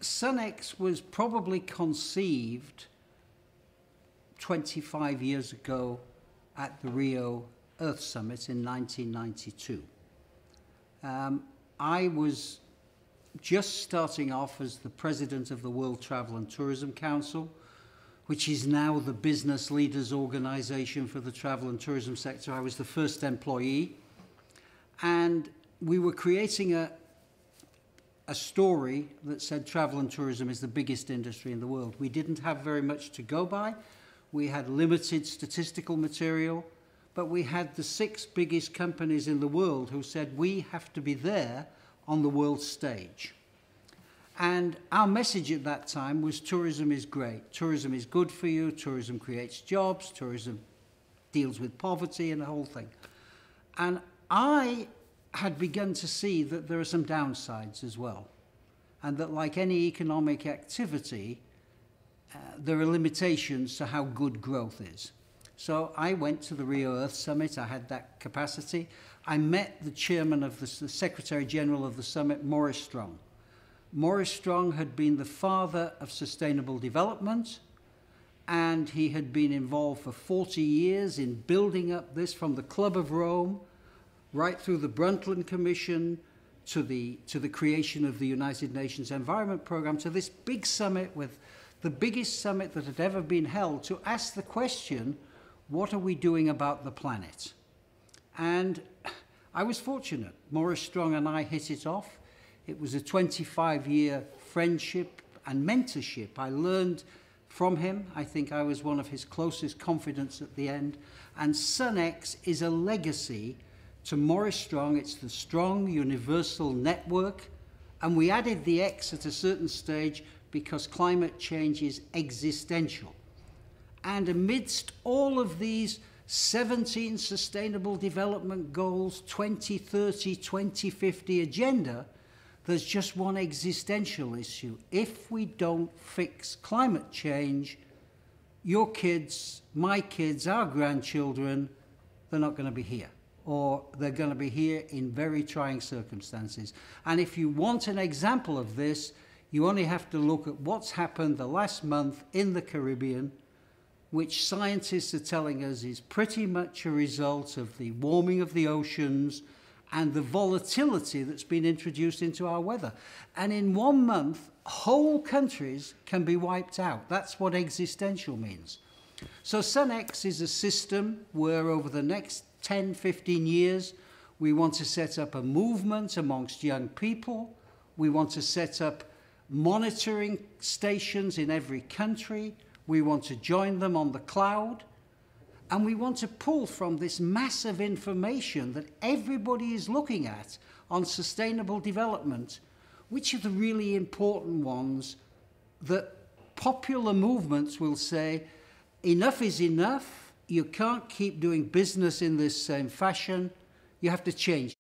SUNx was probably conceived 25 years ago at the Rio Earth Summit in 1992. I was just starting off as the president of the World Travel and Tourism Council, which is now the business leaders organization for the travel and tourism sector. I was the first employee, and we were creating a story that said travel and tourism is the biggest industry in the world. We didn't have very much to go by. We had limited statistical material, but we had the 6 biggest companies in the world who said we have to be there on the world stage. And our message at that time was tourism is great. Tourism is good for you. Tourism creates jobs. Tourism deals with poverty and the whole thing. And I had begun to see that there are some downsides as well. And that like any economic activity, there are limitations to how good growth is. So I went to the Rio Earth Summit. I had that capacity. I met the chairman of the Secretary General of the summit, Maurice Strong. Maurice Strong had been the father of sustainable development, and he had been involved for 40 years in building up this from the Club of Rome, right through the Brundtland Commission, to the creation of the United Nations Environment Programme, to this big summit, with the biggest summit that had ever been held, to ask the question, what are we doing about the planet? And I was fortunate. Maurice Strong and I hit it off. It was a 25-year friendship and mentorship. I learned from him. I think I was one of his closest confidants at the end. And SUNx is a legacy to Maurice Strong. It's the strong universal network. And we added the X at a certain stage because climate change is existential. And amidst all of these 17 Sustainable Development Goals, 2030, 2050 agenda, there's just one existential issue. If we don't fix climate change, your kids, my kids, our grandchildren, they're not going to be here. Or they're going to be here in very trying circumstances. And if you want an example of this, you only have to look at what's happened the last month in the Caribbean, which scientists are telling us is pretty much a result of the warming of the oceans and the volatility that's been introduced into our weather. And in 1 month, whole countries can be wiped out. That's what existential means. So SUNx is a system where over the next 10, 15 years, we want to set up a movement amongst young people. We want to set up monitoring stations in every country. We want to join them on the cloud. And we want to pull from this massive information that everybody is looking at on sustainable development, which are the really important ones that popular movements will say, enough is enough, you can't keep doing business in this same fashion, you have to change.